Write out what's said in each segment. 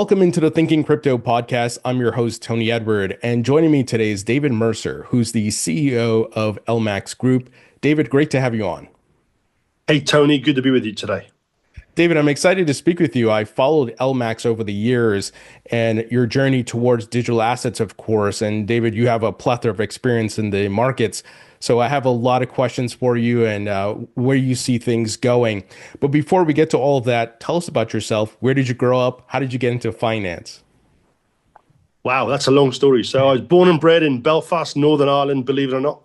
Welcome into the Thinking Crypto podcast. I'm your host, Tony Edward, and joining me today is David Mercer, who's the CEO of LMAX Group. David, great to have you on. Hey, Tony, good to be with you today. David, I'm excited to speak with you. I followed LMAX over the years and your journey towards digital assets, of course. And David, you have a plethora of experience in the markets. So I have a lot of questions for you and where you see things going. But before we get to all of that, tell us about yourself. Where did you grow up? How did you get into finance? Wow, that's a long story. So I was born and bred in Belfast, Northern Ireland, believe it or not.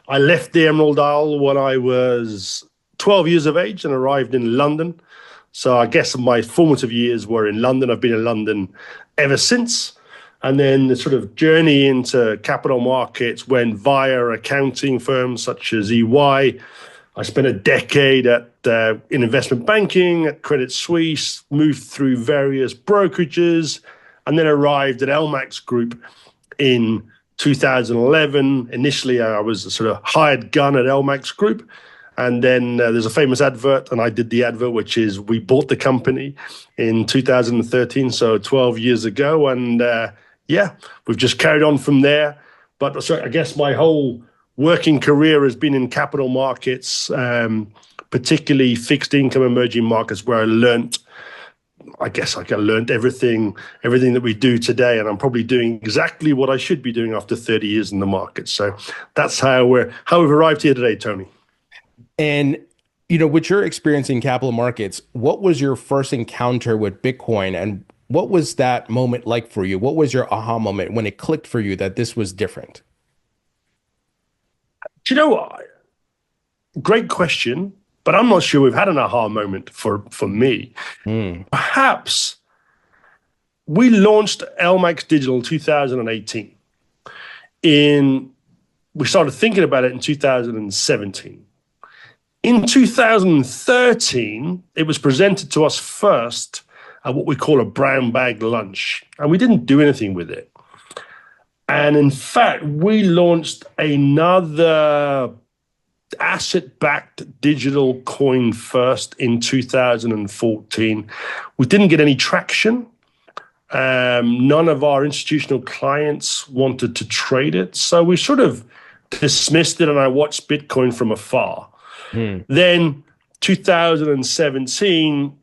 I left the Emerald Isle when I was 12 years of age and arrived in London. So I guess my formative years were in London. I've been in London ever since. And then the sort of journey into capital markets went via accounting firms such as EY. I spent a decade in investment banking at Credit Suisse, moved through various brokerages, and then arrived at LMAX Group in 2011. Initially, I was a sort of hired gun at LMAX Group. And then there's a famous advert, and I did the advert, which is we bought the company in 2013, so 12 years ago. And we've just carried on from there. But so I guess my whole working career has been in capital markets, particularly fixed income emerging markets, where I learned everything that we do today, and I'm probably doing exactly what I should be doing after 30 years in the market. So that's how we've arrived here today, Tony. And, with your experience in capital markets, what was your first encounter with Bitcoin and what was that moment like for you? What was your aha moment when it clicked for you that this was different? Do you know what? Great question, but I'm not sure we've had an aha moment for me. Perhaps we launched LMAX Digital 2018. We started thinking about it in 2017. In 2013, it was presented to us first at what we call a brown bag lunch, and we didn't do anything with it. And in fact, we launched another asset-backed digital coin first in 2014. We didn't get any traction. None of our institutional clients wanted to trade it, so we sort of dismissed it, and I watched Bitcoin from afar. Then 2017,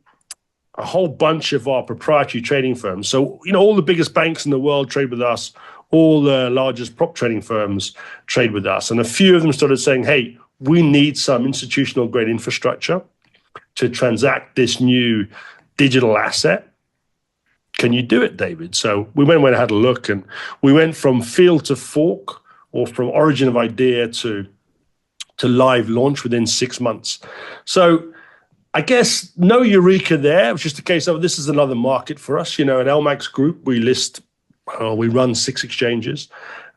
a whole bunch of our proprietary trading firms. So, all the biggest banks in the world trade with us. All the largest prop trading firms trade with us. And a few of them started saying, hey, we need some institutional grade infrastructure to transact this new digital asset. Can you do it, David? So we went and had a look, and we went from field to fork, or from origin of idea to live launch within 6 months. So I guess no eureka there. It was just a case of this is another market for us. At LMAX Group, we run 6 exchanges.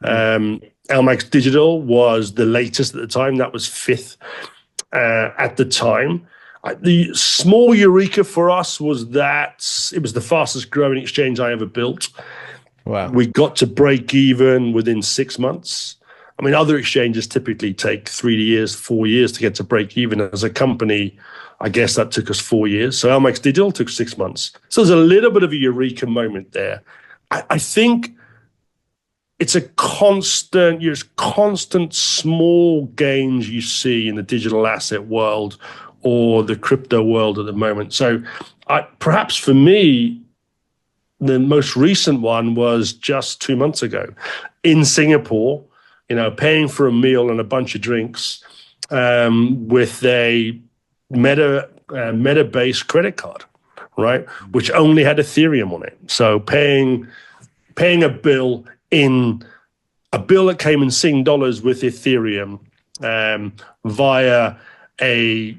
LMAX Digital was the latest at the time. That was 5th at the time. The small eureka for us was that it was the fastest growing exchange I ever built. Wow. We got to break even within 6 months. I mean, other exchanges typically take 3 years, 4 years to get to break even. As a company, I guess that took us 4 years. So LMAX Digital took 6 months. So there's a little bit of a eureka moment there. I think it's a constant small gains you see in the digital asset world or the crypto world at the moment. So perhaps for me, the most recent one was just 2 months ago in Singapore, paying for a meal and a bunch of drinks with a Meta-based credit card, right? Which only had Ethereum on it. So paying a bill that came in Sing dollars with Ethereum via a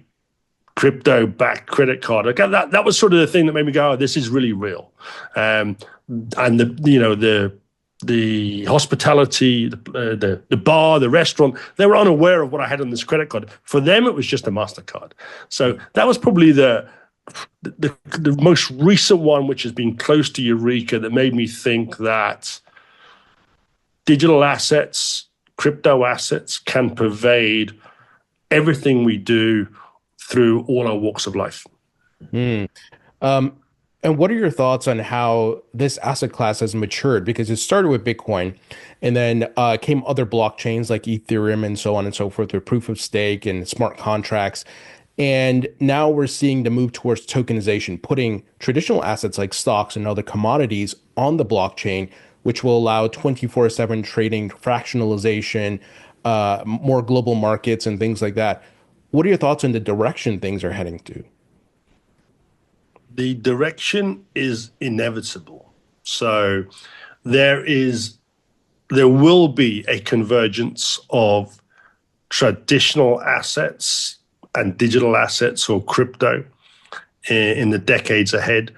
crypto-backed credit card. Okay, that was sort of the thing that made me go, oh, this is really real. And the hospitality, the bar, the restaurant, they were unaware of what I had on this credit card. For them, it was just a MasterCard. So that was probably the most recent one, which has been close to Eureka, that made me think that digital assets, crypto assets can pervade everything we do through all our walks of life. Mm. Um, And what are your thoughts on how this asset class has matured? Because it started with Bitcoin and then came other blockchains like Ethereum and so on and so forth with proof of stake and smart contracts. And now we're seeing the move towards tokenization, putting traditional assets like stocks and other commodities on the blockchain, which will allow 24/7 trading, fractionalization, more global markets, and things like that. What are your thoughts on the direction things are heading to? The direction is inevitable. So there is there will be a convergence of traditional assets and digital assets or crypto in the decades ahead.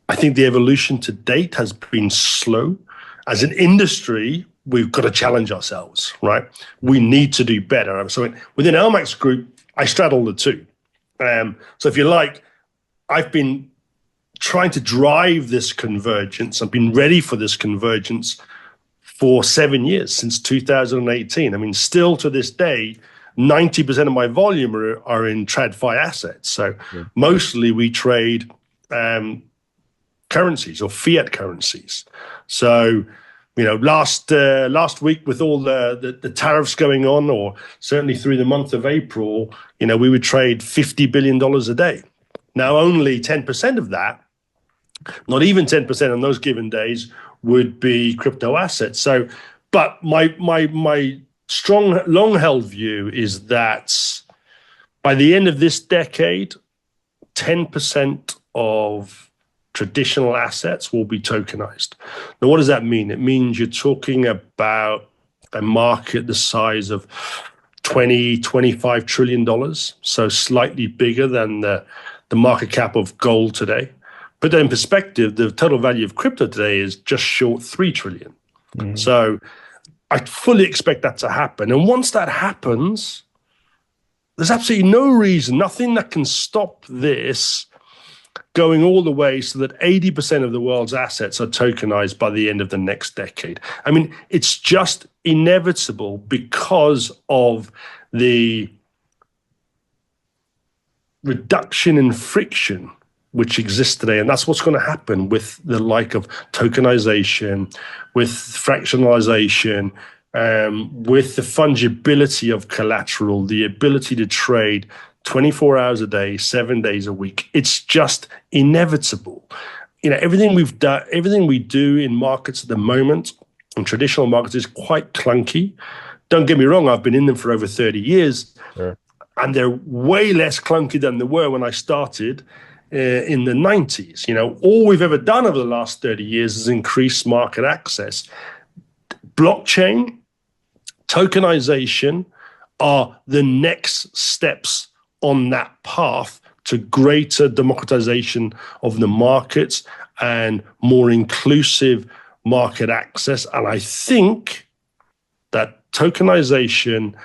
I think the evolution to date has been slow. As an industry, we've got to challenge ourselves, right? We need to do better. So within LMAX Group, I straddle the two. So if you like, I've been trying to drive this convergence. I've been ready for this convergence for 7 years, since 2018. I mean, still to this day, 90% of my volume are in TradFi assets. So mostly we trade currencies or fiat currencies. So, last week with all the tariffs going on, or certainly through the month of April, we would trade $50 billion a day. Now, only 10% of that, not even 10% on those given days, would be crypto assets. So, but my strong, long-held view is that by the end of this decade, 10% of traditional assets will be tokenized. Now, what does that mean? It means you're talking about a market the size of 20, $25 trillion, so slightly bigger than the market cap of gold today. Put that in perspective, the total value of crypto today is just short 3 trillion. Mm-hmm. So I fully expect that to happen. And once that happens, there's absolutely no reason, nothing that can stop this going all the way so that 80% of the world's assets are tokenized by the end of the next decade. I mean, it's just inevitable because of the reduction in friction which exists today. And that's what's going to happen with the like of tokenization, with fractionalization, with the fungibility of collateral, the ability to trade 24 hours a day, 7 days a week. It's just inevitable. Everything we've done, everything we do in markets at the moment, in traditional markets, is quite clunky. Don't get me wrong, I've been in them for over 30 years, sure, and they're way less clunky than they were when I started in the 90s. All we've ever done over the last 30 years is increase market access. Blockchain, tokenization are the next steps on that path to greater democratization of the markets and more inclusive market access. And I think that tokenization,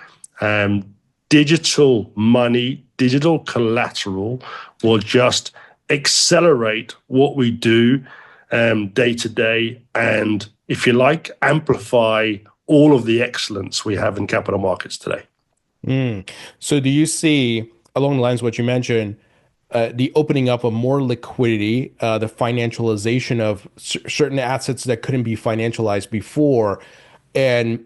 digital money, digital collateral will just accelerate what we do day to day, and, if you like, amplify all of the excellence we have in capital markets today. So do you see, along the lines of what you mentioned, the opening up of more liquidity, the financialization of certain assets that couldn't be financialized before, and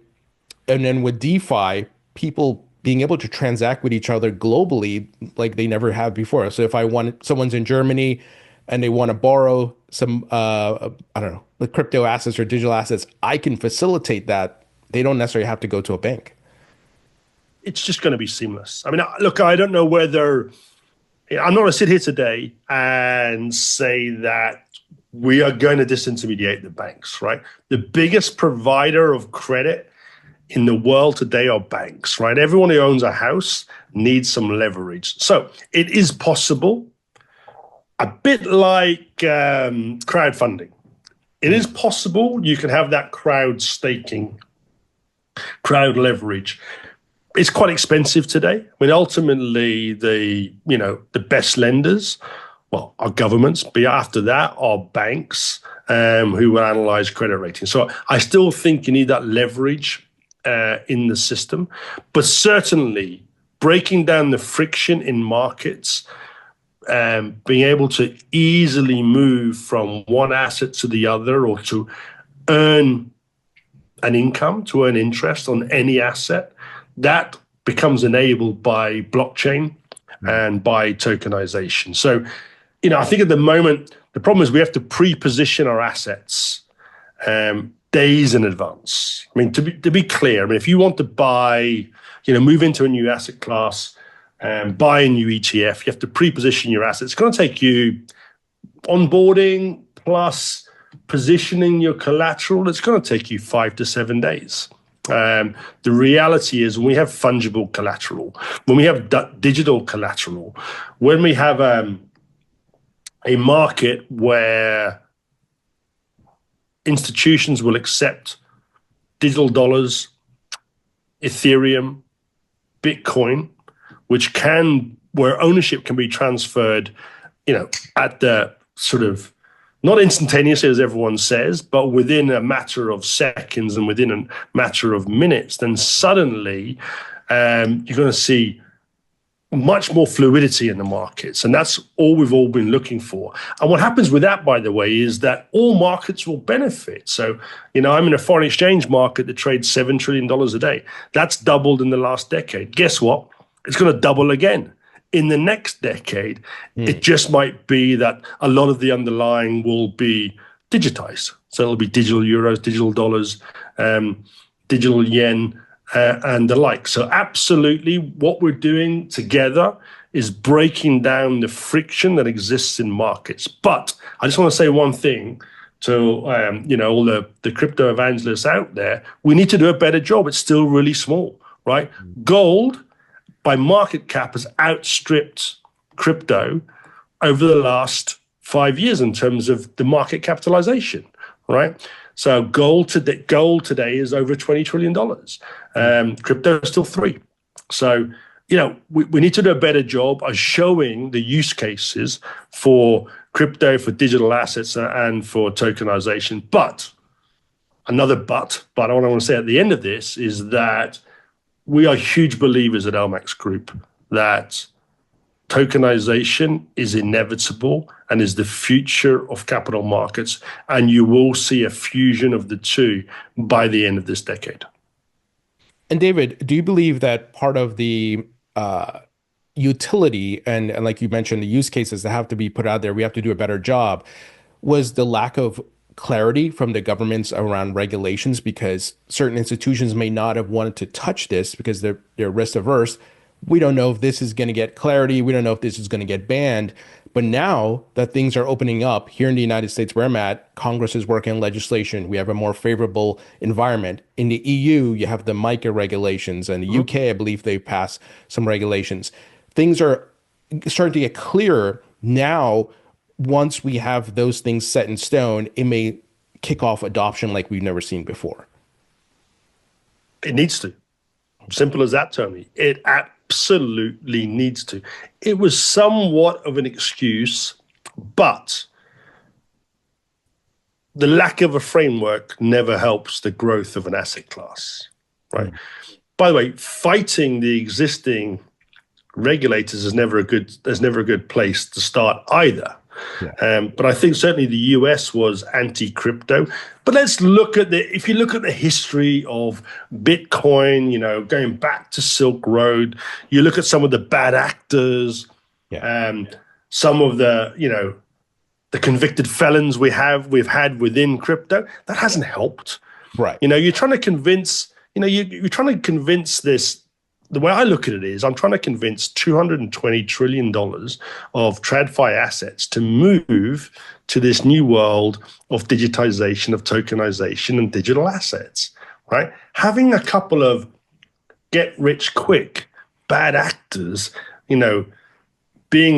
then with DeFi, people being able to transact with each other globally like they never have before. So if someone's in Germany and they want to borrow some, I don't know, the crypto assets or digital assets, I can facilitate that. They don't necessarily have to go to a bank. It's just going to be seamless. I mean, look, I don't know whether, I'm not going to sit here today and say that we are going to disintermediate the banks, right? The biggest provider of credit in the world today are banks, right? Everyone who owns a house needs some leverage. So it is possible, a bit like crowdfunding. It is possible you can have that crowd staking, crowd leverage. It's quite expensive today. I mean, ultimately, the best lenders, well, are governments, but after that are banks who will analyze credit ratings. So I still think you need that leverage in the system, but certainly breaking down the friction in markets, being able to easily move from one asset to the other, or to earn an income, to earn interest on any asset, that becomes enabled by blockchain and by tokenization. So, I think at the moment, the problem is we have to pre-position our assets days in advance. I mean, to be clear, I mean, if you want to buy, move into a new asset class and buy a new ETF, you have to pre-position your assets. It's going to take you onboarding plus positioning your collateral. It's going to take you 5 to 7 days. The reality is, when we have fungible collateral, when we have digital collateral, when we have a market where institutions will accept digital dollars, Ethereum, Bitcoin, where ownership can be transferred, at the sort of, not instantaneously as everyone says, but within a matter of seconds and within a matter of minutes, then suddenly you're going to see much more fluidity in the markets. And that's all we've all been looking for. And what happens with that, by the way, is that all markets will benefit. So, I'm in a foreign exchange market that trades $7 trillion a day. That's doubled in the last decade. Guess what? It's going to double again in the next decade. It just might be that a lot of the underlying will be digitized. So it'll be digital euros, digital dollars, digital yen, and the like. So absolutely, what we're doing together is breaking down the friction that exists in markets. But I just want to say one thing to all the crypto evangelists out there: we need to do a better job. It's still really small, right? Gold, by market cap, has outstripped crypto over the last 5 years in terms of the market capitalization, right? So gold today is over $20 trillion. Crypto is still 3. So, we need to do a better job of showing the use cases for crypto, for digital assets, and for tokenization. But another but I want to say at the end of this is that we are huge believers at LMAX Group that tokenization is inevitable and is the future of capital markets, and you will see a fusion of the two by the end of this decade. And David, do you believe that part of the utility and like you mentioned, the use cases that have to be put out there, we have to do a better job, was the lack of clarity from the governments around regulations? Because certain institutions may not have wanted to touch this because they're risk averse. We don't know if this is going to get clarity. We don't know if this is going to get banned. But now that things are opening up here in the United States where I'm at, Congress is working on legislation. We have a more favorable environment. In the EU, you have the MiCA regulations, and the UK, I believe they passed some regulations. Things are starting to get clearer now. Once we have those things set in stone, it may kick off adoption like we've never seen before. It needs to. Simple as that, Tony. It absolutely needs to. It was somewhat of an excuse, but the lack of a framework never helps the growth of an asset class, right? By the way, fighting the existing regulators is never a good place to start either. Yeah. But I think certainly the US was anti-crypto. But let's look at if you look at the history of Bitcoin, going back to Silk Road, you look at some of the bad actors, some of the convicted felons we've had within crypto, that hasn't helped. Right. You're trying to convince, you're trying to convince this. The way I look at it is I'm trying to convince $220 trillion of TradFi assets to move to this new world of digitization, of tokenization, and digital assets, right? Having a couple of get-rich-quick bad actors, being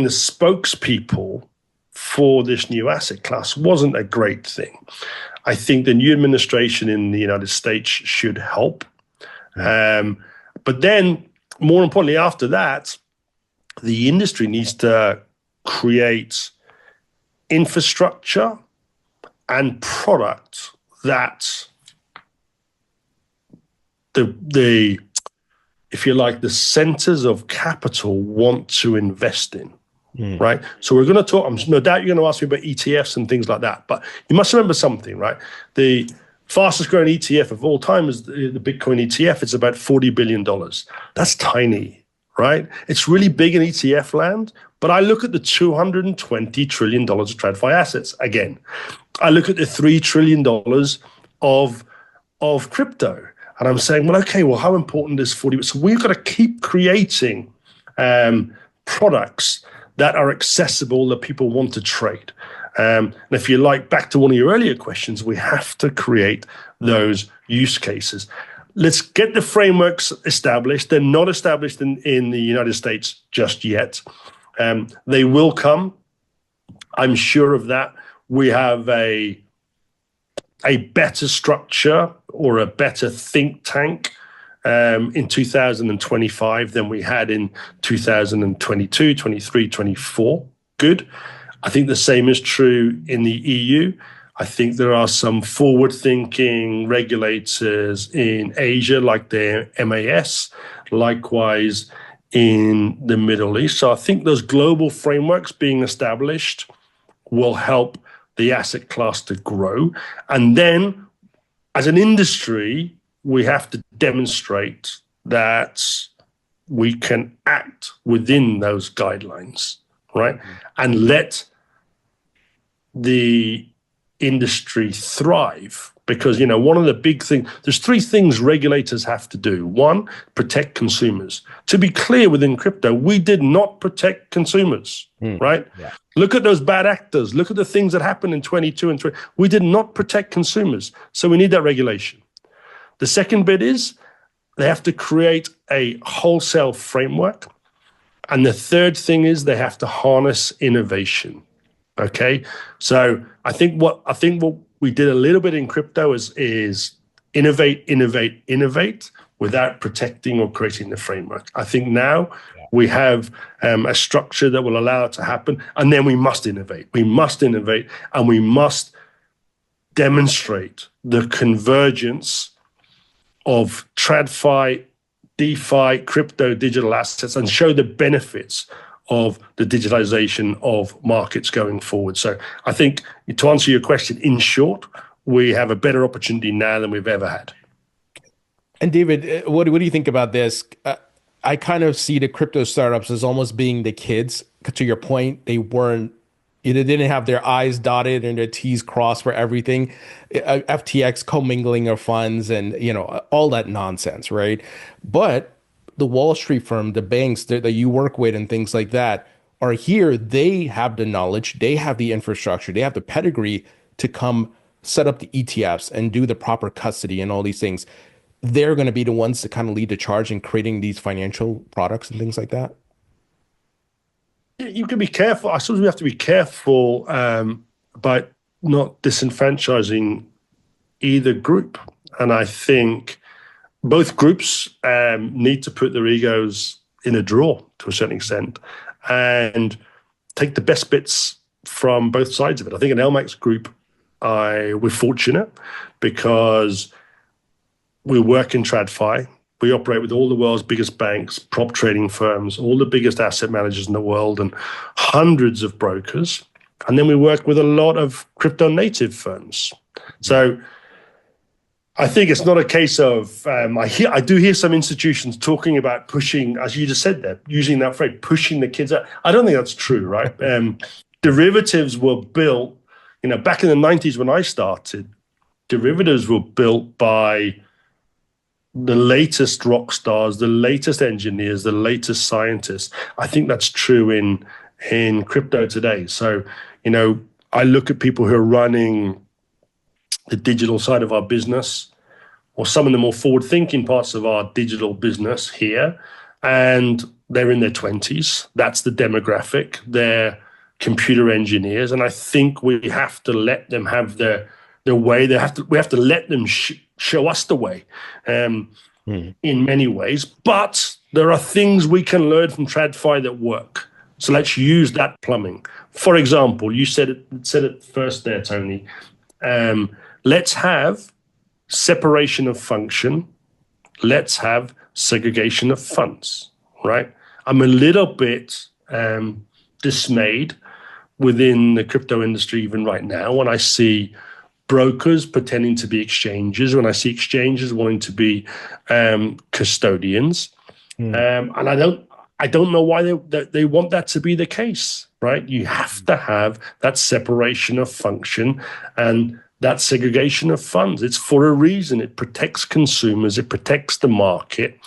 the spokespeople for this new asset class wasn't a great thing. I think the new administration in the United States should help. But then, more importantly, after that, the industry needs to create infrastructure and product that if you like, the centers of capital want to invest in, right? So we're going to talk, no doubt you're going to ask me about ETFs and things like that, but you must remember something, right? The fastest growing ETF of all time is the Bitcoin ETF. It's about $40 billion. That's tiny, right? It's really big in ETF land, but I look at the $220 trillion of TradFi assets again. I look at the $3 trillion of crypto, and I'm saying, well, okay, well, how important is 40? So we've got to keep creating products that are accessible, that people want to trade. And if you like, back to one of your earlier questions, we have to create those use cases. Let's get the frameworks established. They're not established in the United States just yet. They will come. I'm sure of that. We have a better structure or a better think tank in 2025 than we had in 2022, 23, 24. Good. I think the same is true in the EU. I think there are some forward-thinking regulators in Asia, like the MAS, likewise in the Middle East. So I think those global frameworks being established will help the asset class to grow. And then, as an industry, we have to demonstrate that we can act within those guidelines, right? And let the industry thrive. Because, one of the big things, there's three things regulators have to do. One, protect consumers. To be clear, within crypto, we did not protect consumers, right? Yeah. Look at those bad actors. Look at the things that happened in 22 and 3. We did not protect consumers. So we need that regulation. The second bit is they have to create a wholesale framework. And the third thing is they have to harness innovation. Okay. So I think what we did a little bit in crypto is innovate without protecting or creating the framework. I think now we have a structure that will allow it to happen, and then we must innovate. We must innovate, and we must demonstrate the convergence of TradFi, DeFi, crypto, digital assets, and show the benefits of the digitalization of markets going forward. So I think, to answer your question, in short, we have a better opportunity now than we've ever had. And David, what do you think about this? I kind of see the crypto startups as almost being the kids. To your point, they didn't have their I's dotted and their T's crossed for everything. FTX commingling of funds and all that nonsense, right? But the Wall Street firm, the banks that you work with and things like that are here. They have the knowledge, they have the infrastructure, they have the pedigree to come set up the ETFs and do the proper custody and all these things. They're going to be the ones to kind of lead the charge in creating these financial products and things like that. You can be careful. I suppose we have to be careful about not disenfranchising either group. And I think both groups need to put their egos in a drawer to a certain extent and take the best bits from both sides of it. I think in LMAX Group, we're fortunate because we work in TradFi. We operate with all the world's biggest banks, prop trading firms, all the biggest asset managers in the world, and hundreds of brokers. And then we work with a lot of crypto native firms. So I think it's not a case of, I do hear some institutions talking about pushing, as you just said there, using that phrase, pushing the kids out. I don't think that's true, right? Derivatives were built, back in the 90s when I started, derivatives were built by the latest rock stars, the latest engineers, the latest scientists. I think that's true in crypto today. So, I look at people who are running the digital side of our business, or some of the more forward-thinking parts of our digital business here, and they're in their 20s. That's the demographic. They're computer engineers, and I think we have to let them have their way. We have to let them show us the way in many ways. But there are things we can learn from TradFi that work. So let's use that plumbing. For example, you said it first there, Tony. Let's have separation of function. Let's have segregation of funds, right? I'm a little bit dismayed within the crypto industry even right now when I see brokers pretending to be exchanges, when I see exchanges wanting to be custodians. And I don't know why they want that to be the case, right? You have to have that separation of function and that segregation of funds. It's for a reason. It protects consumers, it protects the market,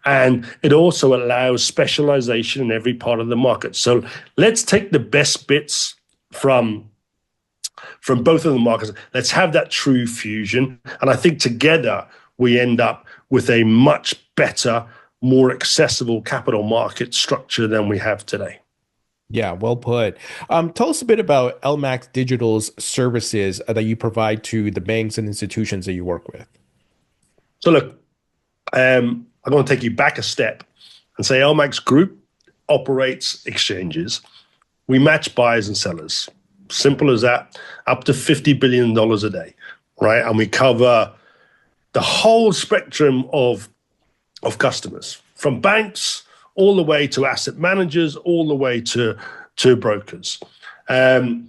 and it also allows specialization in every part of the market. So let's take the best bits from both of the markets. Let's have that true fusion. And I think together we end up with a much better, more accessible capital market structure than we have today. Yeah, well put. Tell us a bit about LMAX Digital's services that you provide to the banks and institutions that you work with. So look, I'm going to take you back a step and say LMAX Group operates exchanges. We match buyers and sellers. Simple as that, up to $50 billion a day, right? And we cover the whole spectrum of customers, from banks all the way to asset managers, all the way to brokers. So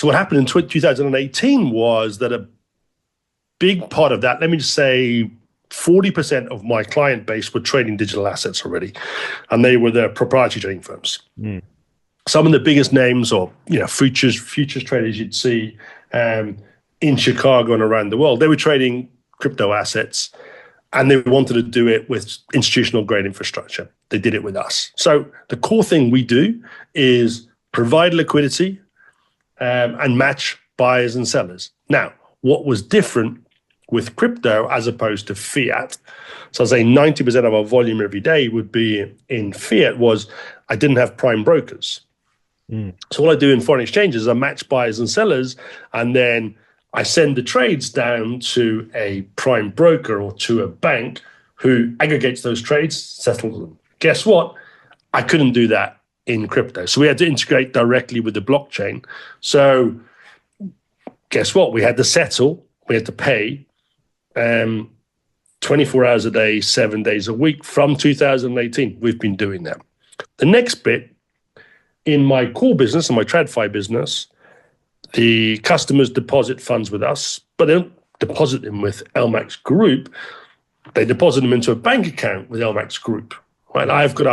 what happened in 2018 was that a big part of that, let me just say 40% of my client base were trading digital assets already, and they were the proprietary trading firms. Some of the biggest names, or futures traders you'd see in Chicago and around the world, they were trading crypto assets, and they wanted to do it with institutional grade infrastructure. They did it with us. So the core thing we do is provide liquidity and match buyers and sellers. Now, what was different with crypto as opposed to fiat, so I'd say 90% of our volume every day would be in fiat, was I didn't have prime brokers. So what I do in foreign exchanges is I match buyers and sellers, and then I send the trades down to a prime broker or to a bank who aggregates those trades, settles them. Guess what? I couldn't do that in crypto. So we had to integrate directly with the blockchain. So guess what? We had to settle, we had to pay 24 hours a day, 7 days a week from 2018. We've been doing that. The next bit, in my core business, in my TradFi business, the customers deposit funds with us, but they don't deposit them with LMAX Group. They deposit them into a bank account with LMAX Group. Right? I've got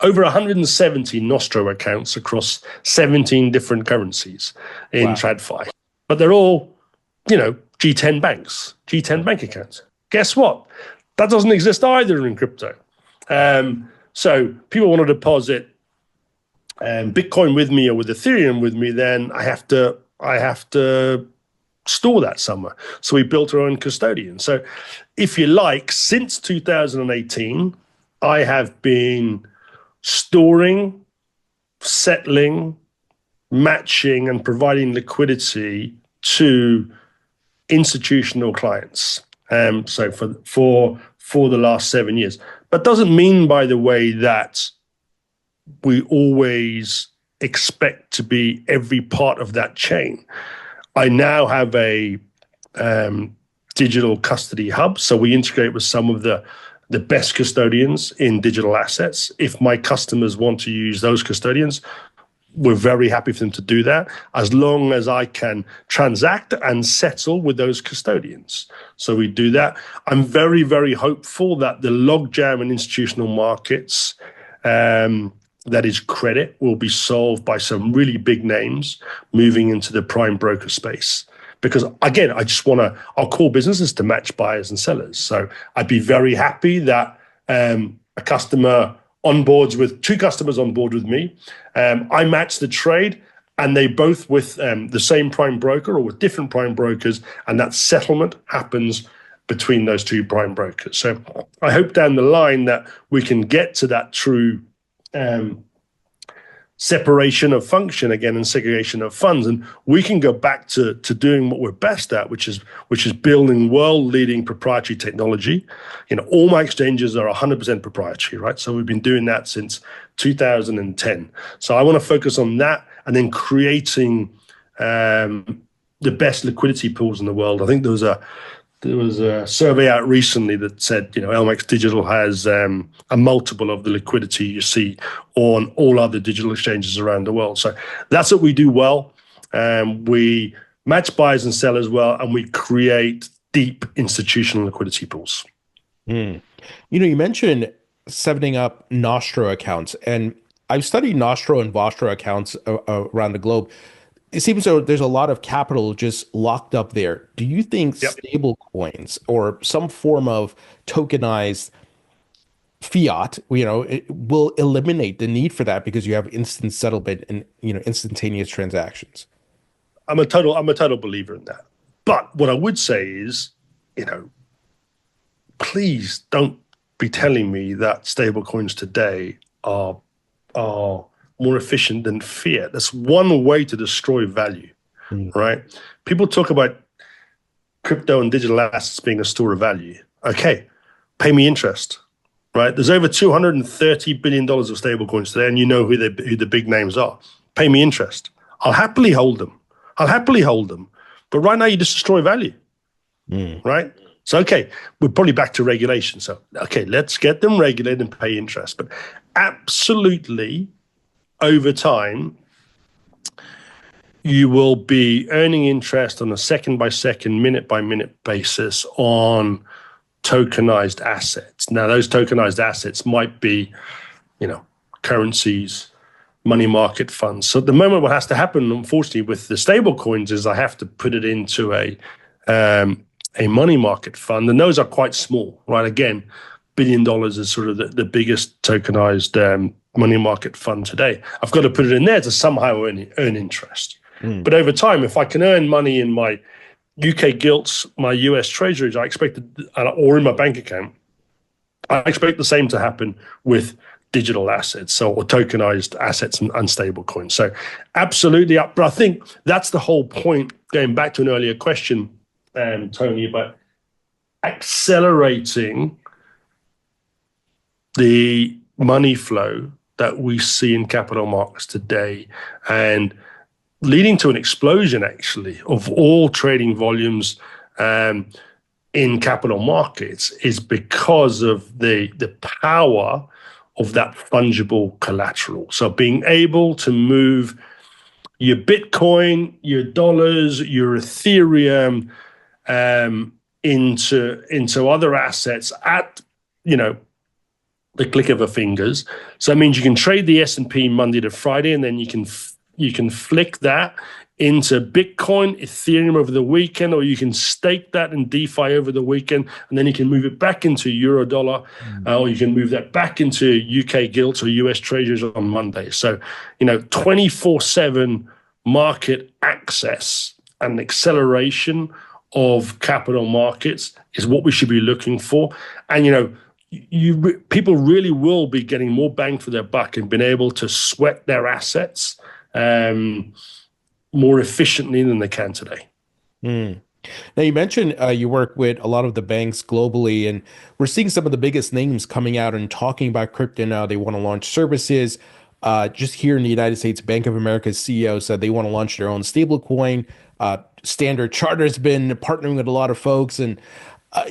over 170 Nostro accounts across 17 different currencies in TradFi. But they're all, G10 banks, G10 bank accounts. Guess what? That doesn't exist either in crypto. So people want to deposit Bitcoin with me or with Ethereum with me, then I have to store that somewhere. So we built our own custodian. So if you like, since 2018, I have been storing, settling, matching, and providing liquidity to institutional clients. So for the last 7 years. But doesn't mean, by the way, that we always expect to be every part of that chain. I now have a digital custody hub, so we integrate with some of the best custodians in digital assets. If my customers want to use those custodians, we're very happy for them to do that, as long as I can transact and settle with those custodians. So we do that. I'm very, very hopeful that the logjam in institutional markets, that is credit, will be solved by some really big names moving into the prime broker space. Because again, our core business is to match buyers and sellers. So I'd be very happy that a customer onboards with two customers on board with me. I match the trade, and they both with the same prime broker or with different prime brokers, and that settlement happens between those two prime brokers. So I hope down the line that we can get to that true separation of function again and segregation of funds, and we can go back to doing what we're best at, which is building world-leading proprietary technology. All my exchanges are 100% proprietary, right? So we've been doing that since 2010. So I want to focus on that, and then creating the best liquidity pools in the world. I think those are There was a survey out recently that said, LMAX Digital has a multiple of the liquidity you see on all other digital exchanges around the world. So that's what we do well. We match buyers and sellers well, and we create deep institutional liquidity pools. You mentioned setting up Nostro accounts, and I've studied Nostro and Vostro accounts around the globe. It seems as though there's a lot of capital just locked up there. Do you think stable coins or some form of tokenized fiat, it will eliminate the need for that because you have instant settlement and instantaneous transactions? I'm a total believer in that. But what I would say is, please don't be telling me that stable coins today are more efficient than fiat. That's one way to destroy value, right? People talk about crypto and digital assets being a store of value. Okay, pay me interest, right? There's over $230 billion of stable coins today, and you know who the big names are. Pay me interest. I'll happily hold them. But right now, you just destroy value, right? So, okay, we're probably back to regulation. So, okay, let's get them regulated and pay interest. But absolutely, over time, you will be earning interest on a second-by-second, minute-by-minute basis on tokenized assets. Now, those tokenized assets might be, currencies, money market funds. So at the moment, what has to happen, unfortunately, with the stable coins is I have to put it into a money market fund, and those are quite small, right? Again, $1 billion is sort of the biggest tokenized money market fund today. I've got to put it in there to somehow earn interest. But over time, if I can earn money in my UK gilts, my US treasuries, or in my bank account, I expect the same to happen with digital assets, or tokenized assets and stable coins. So absolutely up. But I think that's the whole point, going back to an earlier question, Tony, about accelerating the money flow that we see in capital markets today and leading to an explosion, actually, of all trading volumes in capital markets is because of the power of that fungible collateral. So being able to move your Bitcoin, your dollars, your Ethereum into other assets at, the click of a fingers. So that means you can trade the S&P Monday to Friday, and then you can flick that into Bitcoin, Ethereum over the weekend, or you can stake that in DeFi over the weekend, and then you can move it back into euro dollar, or you can move that back into UK gilts or US treasuries on Monday. So, 24/7 market access and acceleration of capital markets is what we should be looking for. And, people really will be getting more bang for their buck and being able to sweat their assets more efficiently than they can today. Now, you mentioned you work with a lot of the banks globally, and we're seeing some of the biggest names coming out and talking about crypto now. They want to launch services. Just here in the United States, Bank of America's CEO said they want to launch their own stablecoin. Standard Charter's been partnering with a lot of folks. And,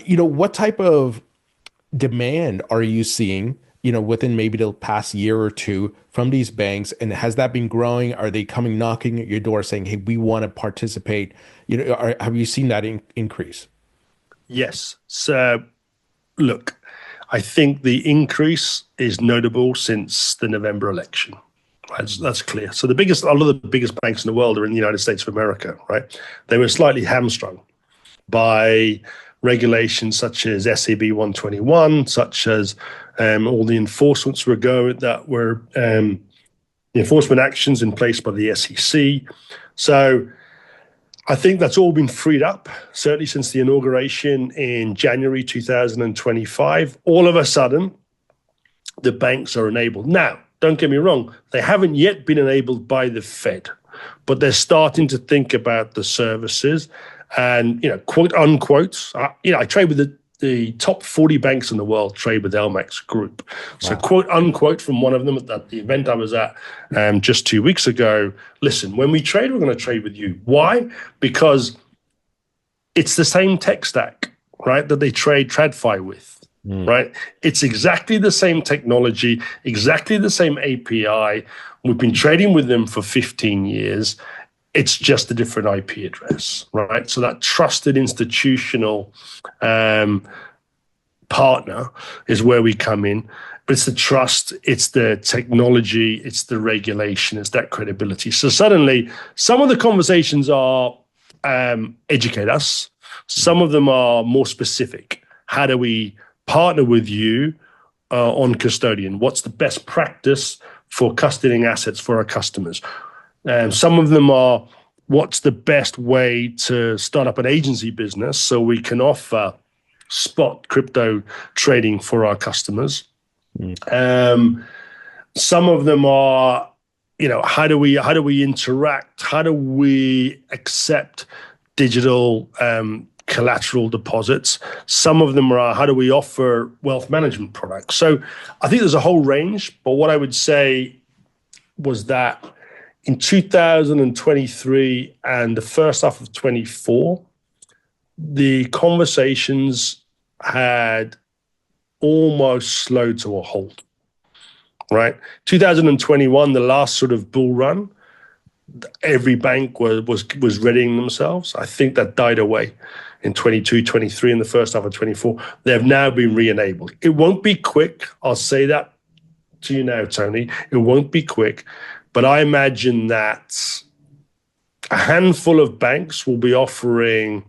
what type of demand are you seeing, within maybe the past year or two from these banks? And has that been growing? Are they coming knocking at your door saying, hey, we want to participate? Have you seen that increase? Yes. So, look, I think the increase is notable since the November election. Right? That's clear. So a lot of the biggest banks in the world are in the United States of America, right? They were slightly hamstrung by regulations such as SAB 121, such as all the enforcements the enforcement actions in place by the SEC. So I think that's all been freed up, certainly since the inauguration in January 2025. All of a sudden, the banks are enabled. Now, don't get me wrong, they haven't yet been enabled by the Fed, but they're starting to think about the services. And, quote unquote, I trade with the top 40 banks in the world, trade with LMAX Group. So, quote unquote, from one of them at the event I was at just 2 weeks ago, listen, when we trade, we're going to trade with you. Why? Because it's the same tech stack. right, that they trade TradFi with. Right? It's exactly the same technology, exactly the same API. We've been trading with them for 15 years. It's just a different IP address, right? So that trusted institutional partner is where we come in. But it's the trust, it's the technology, it's the regulation, it's that credibility. So suddenly, some of the conversations are educate us. Some of them are more specific. How do we partner with you on custodian? What's the best practice for custodying assets for our customers? Some of them are, what's the best way to start up an agency business so we can offer spot crypto trading for our customers? Some of them are, how do we interact? How do we accept digital collateral deposits? Some of them are, how do we offer wealth management products? So I think there's a whole range, but what I would say was that in 2023 and the first half of 24, the conversations had almost slowed to a halt, right? 2021, the last sort of bull run, every bank was readying themselves. I think that died away in 22, 23, and the first half of 24. They have now been re-enabled. It won't be quick. I'll say that to you now, Tony. It won't be quick, but I imagine that a handful of banks will be offering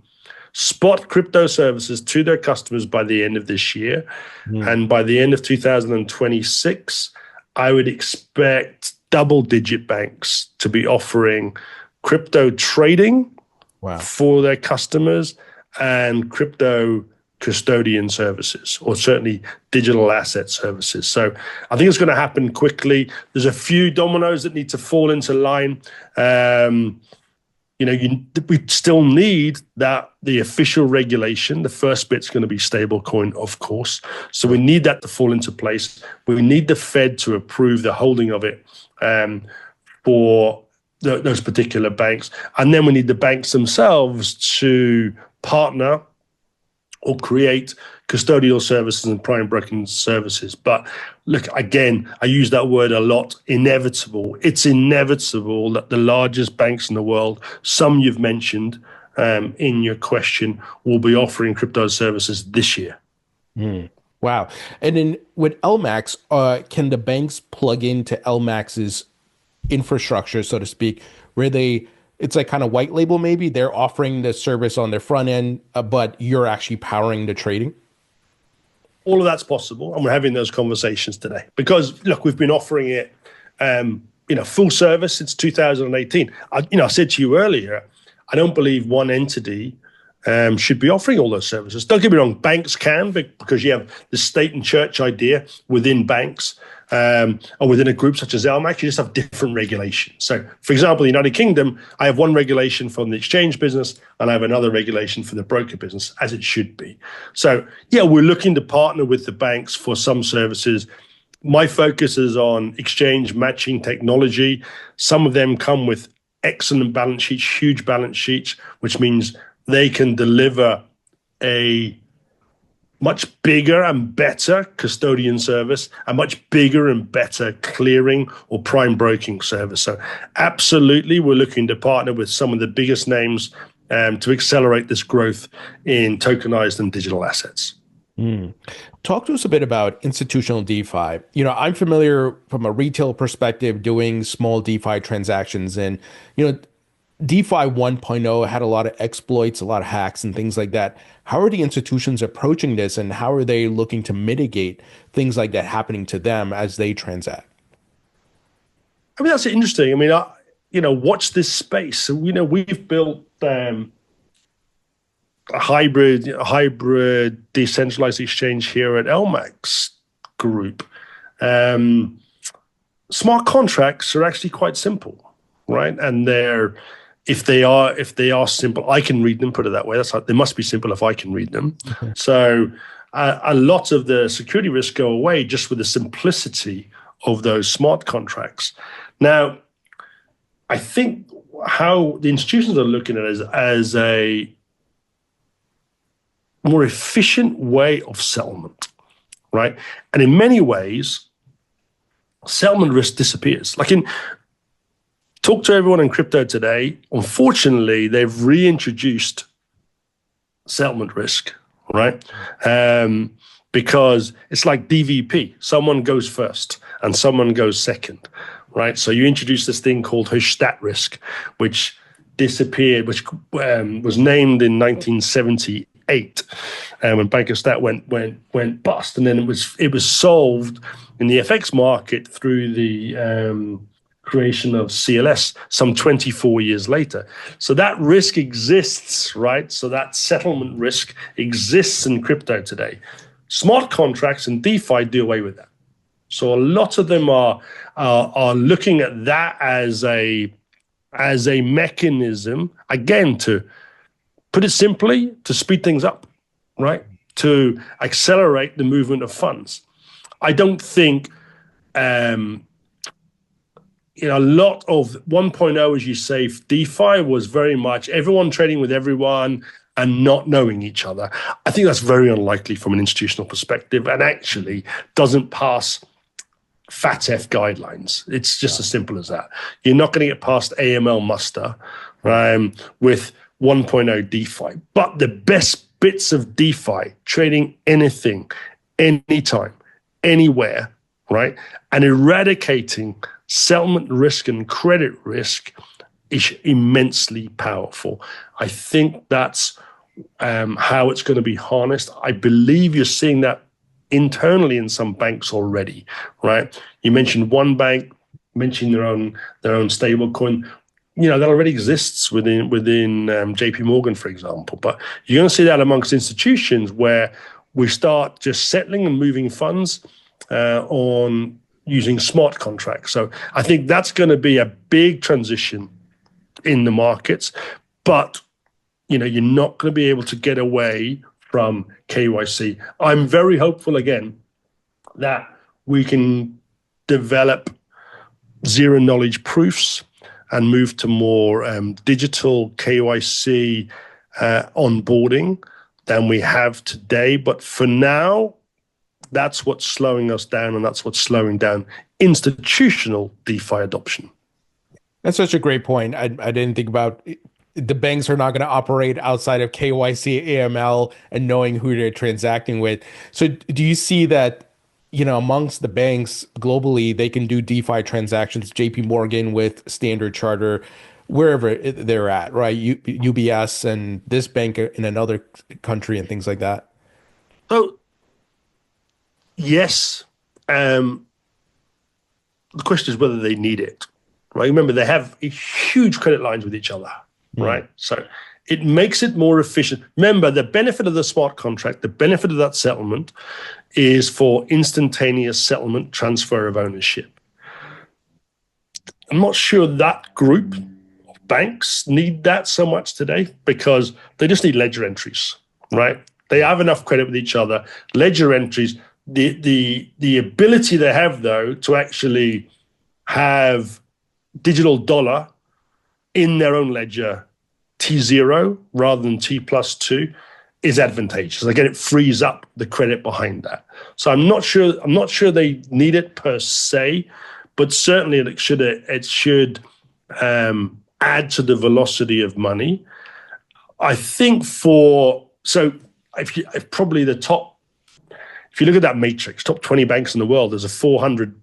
spot crypto services to their customers by the end of this year. And by the end of 2026, I would expect double-digit banks to be offering crypto trading for their customers and crypto custodian services, or certainly digital asset services. So I think it's going to happen quickly. There's a few dominoes that need to fall into line. We still need the official regulation. The first bit's going to be stablecoin, of course. So we need that to fall into place. We need the Fed to approve the holding of it for those particular banks. And then we need the banks themselves to partner or create custodial services and prime broking services. But look, again, I use that word a lot, inevitable. It's inevitable that the largest banks in the world, some you've mentioned in your question, will be offering crypto services this year. Wow. And then with LMAX, can the banks plug into LMAX's infrastructure, so to speak, where it's like kind of white label maybe? They're offering the service on their front end, but you're actually powering the trading? All of that's possible, and we're having those conversations today. Because, look, we've been offering it full service since 2018. I said to you earlier, I don't believe one entity should be offering all those services. Don't get me wrong, banks can, because you have the state and church idea within banks, or within a group such as LMAX, you just have different regulations. So, for example, the United Kingdom, I have one regulation from the exchange business, and I have another regulation for the broker business, as it should be. So, yeah, we're looking to partner with the banks for some services. My focus is on exchange matching technology. Some of them come with excellent balance sheets, huge balance sheets, which means they can deliver a much bigger and better custodian service, a much bigger and better clearing or prime broking service. So absolutely, we're looking to partner with some of the biggest names to accelerate this growth in tokenized and digital assets. Talk to us a bit about institutional DeFi. I'm familiar from a retail perspective doing small DeFi transactions, and DeFi 1.0 had a lot of exploits, a lot of hacks and things like that. How are the institutions approaching this, and how are they looking to mitigate things like that happening to them as they transact? I mean, that's interesting. I mean, watch this space. So, we've built a hybrid decentralized exchange here at LMAX Group. Smart contracts are actually quite simple, right? And if they are simple, I can read them, put it that way. They must be simple if I can read them. Okay. So a lot of the security risks go away just with the simplicity of those smart contracts. Now, I think how the institutions are looking at it as a more efficient way of settlement, right? And in many ways, settlement risk disappears. Talk to everyone in crypto today. Unfortunately, they've reintroduced settlement risk, right? Because it's like DVP. Someone goes first and someone goes second, right? So you introduce this thing called Hustat risk, which disappeared, which was named in 1978 when Bank of Stat went bust, and then it was solved in the FX market through the creation of CLS some 24 years later. So that risk exists, right? So that settlement risk exists in crypto today. Smart contracts and DeFi do away with that. So a lot of them are looking at that as a mechanism, again, to put it simply, to speed things up, right? To accelerate the movement of funds. I don't think a lot of 1.0, as you say, DeFi was very much everyone trading with everyone and not knowing each other. I think that's very unlikely from an institutional perspective, and actually doesn't pass FATF guidelines. It's just as simple as that. You're not going to get past AML muster with 1.0 DeFi. But the best bits of DeFi, trading anything, anytime, anywhere, right, and eradicating settlement risk and credit risk is immensely powerful. I think that's how it's going to be harnessed. I believe you're seeing that internally in some banks already, right? You mentioned one bank mentioning their own stablecoin. That already exists within JP Morgan, for example. But you're going to see that amongst institutions where we start just settling and moving funds on using smart contracts. So I think that's going to be a big transition in the markets. But you're not going to be able to get away from KYC. I'm very hopeful, again, that we can develop zero knowledge proofs and move to more digital KYC onboarding than we have today. But for now, that's what's slowing us down, and that's what's slowing down institutional DeFi adoption. That's such a great point. I didn't think about the banks are not going to operate outside of KYC, AML, and knowing who they're transacting with. So do you see that, amongst the banks globally, they can do DeFi transactions, JP Morgan with Standard Charter, wherever they're at, right? UBS and this bank in another country and things like that? So, yes. The question is whether they need it, right? Remember, they have huge credit lines with each other. Right. So it makes it more efficient. Remember, the benefit of the smart contract, the benefit of that settlement is for instantaneous settlement, transfer of ownership. I'm not sure that group of banks need that so much today because they just need ledger entries, right? They have enough credit with each other. Ledger entries, the ability they have, though, to actually have digital dollar in their own ledger, T0 rather than T+2, is advantageous. Again, it frees up the credit behind that. So I'm not sure they need it per se, but certainly it should add to the velocity of money. I think if you look at that matrix, top 20 banks in the world, there's a 400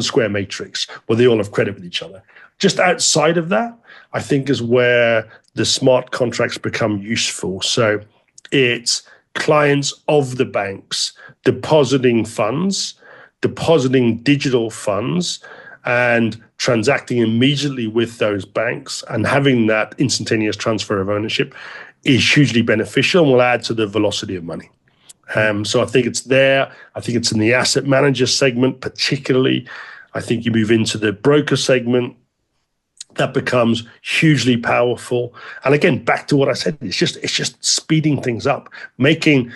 square matrix where they all have credit with each other. Just outside of that, I think is where the smart contracts become useful. So it's clients of the banks depositing funds, depositing digital funds, and transacting immediately with those banks, and having that instantaneous transfer of ownership is hugely beneficial and will add to the velocity of money. So I think it's there. I think it's in the asset manager segment particularly. I think you move into the broker segment, that becomes hugely powerful. And again, back to what I said, it's just speeding things up, making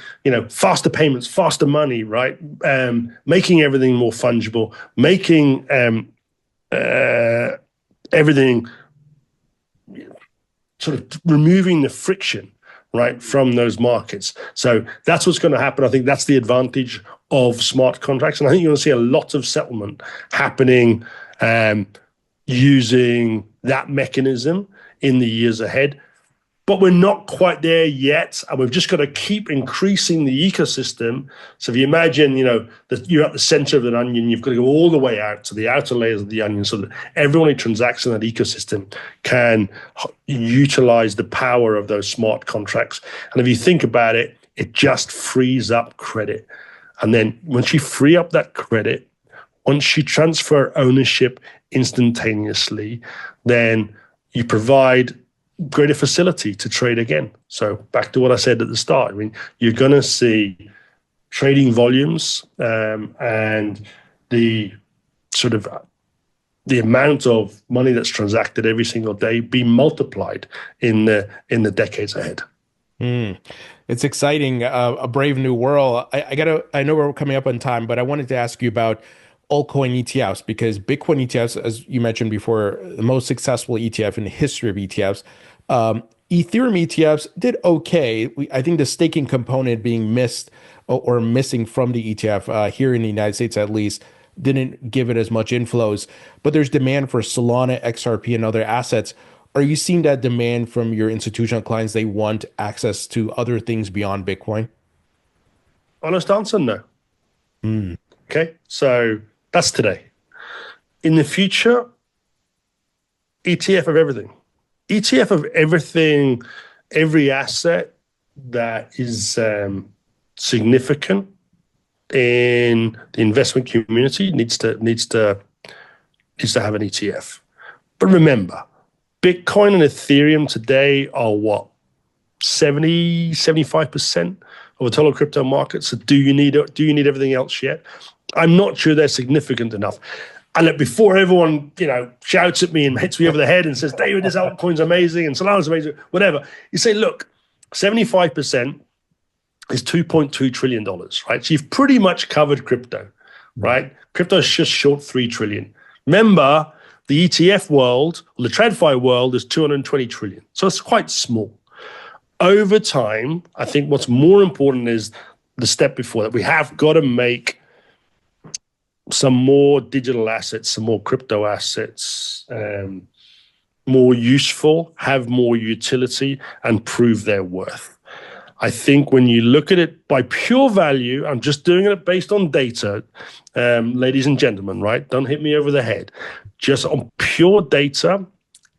faster payments, faster money, right? Making everything more fungible, making everything sort of removing the friction, right, from those markets. So that's what's going to happen. I think that's the advantage of smart contracts. And I think you're going to see a lot of settlement happening using that mechanism in the years ahead. But we're not quite there yet, and we've just got to keep increasing the ecosystem. So if you imagine, that you're at the center of an onion, you've got to go all the way out to the outer layers of the onion so that everyone who transacts in that ecosystem can utilize the power of those smart contracts. And if you think about it, it just frees up credit. And then once you free up that credit, once you transfer ownership instantaneously, then you provide greater facility to trade again. So back to what I said at the start, I mean, you're going to see trading volumes and the sort of the amount of money that's transacted every single day be multiplied in the decades ahead. It's exciting, a brave new world. I know we're coming up on time, but I wanted to ask you about altcoin ETFs, because Bitcoin ETFs, as you mentioned before, the most successful ETF in the history of ETFs. Ethereum ETFs did okay. I think the staking component being missed or missing from the ETF here in the United States, at least, didn't give it as much inflows. But there's demand for Solana, XRP, and other assets. Are you seeing that demand from your institutional clients? They want access to other things beyond Bitcoin? Honest answer, no. Okay, so that's today. In the future, ETF of everything. ETF of everything, every asset that is significant in the investment community needs to have an ETF. But remember, Bitcoin and Ethereum today are what? 75% of the total crypto market. So do you need everything else yet? I'm not sure they're significant enough. And look, before everyone, shouts at me and hits me over the head and says, David, this altcoin's amazing and Solana's amazing, whatever. You say, look, 75% is $2.2 trillion, right? So you've pretty much covered crypto, right? Crypto is just short 3 trillion. Remember, the ETF world, or the TradFi world, is 220 trillion. So it's quite small. Over time, I think what's more important is the step before that. We have got to make some more digital assets, some more crypto assets, more useful, have more utility, and prove their worth. I think when you look at it by pure value, I'm just doing it based on data, ladies and gentlemen, right? Don't hit me over the head. Just on pure data,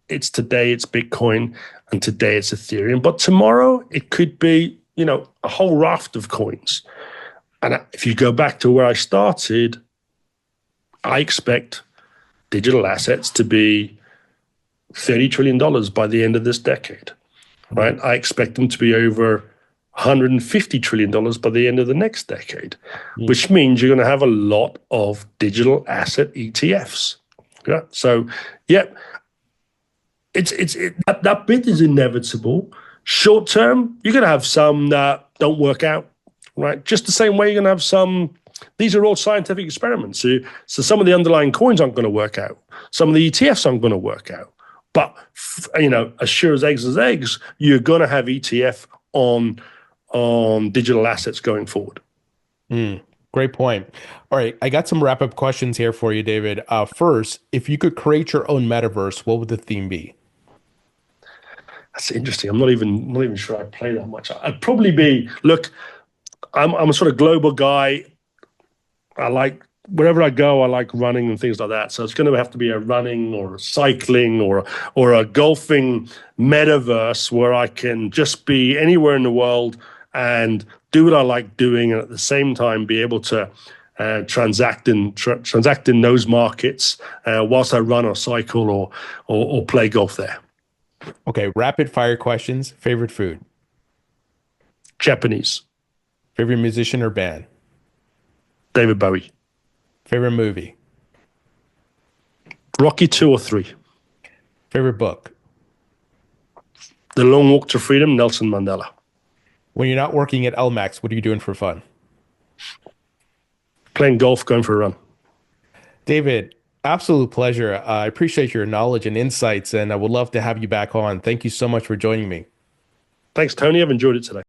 today it's Bitcoin, and today it's Ethereum. But tomorrow it could be, a whole raft of coins. And if you go back to where I started, I expect digital assets to be $30 trillion by the end of this decade, right? I expect them to be over $150 trillion by the end of the next decade, which means you're going to have a lot of digital asset ETFs. Yeah. So, yeah, that bit is inevitable. Short term, you're going to have some that don't work out, right? Just the same way you're going to have some. These are all scientific experiments. So some of the underlying coins aren't going to work out. Some of the ETFs aren't going to work out. But, as sure as eggs, you're going to have ETF on digital assets going forward. Great point. All right, I got some wrap-up questions here for you, David. First, if you could create your own metaverse, what would the theme be? That's interesting. I'm not even sure I play that much. I'd probably be, look, I'm a sort of global guy. I like, wherever I go, I like running and things like that. So it's going to have to be a running or a cycling or a golfing metaverse where I can just be anywhere in the world and do what I like doing, and at the same time be able to transact in those markets whilst I run or cycle or play golf there. Okay, rapid fire questions. Favorite food? Japanese. Favorite musician or band? David Bowie. Favorite movie? Rocky 2 or 3. Favorite book? The Long Walk to Freedom, Nelson Mandela. When you're not working at LMAX, what are you doing for fun? Playing golf, going for a run. David, absolute pleasure. I appreciate your knowledge and insights, and I would love to have you back on. Thank you so much for joining me. Thanks, Tony. I've enjoyed it today.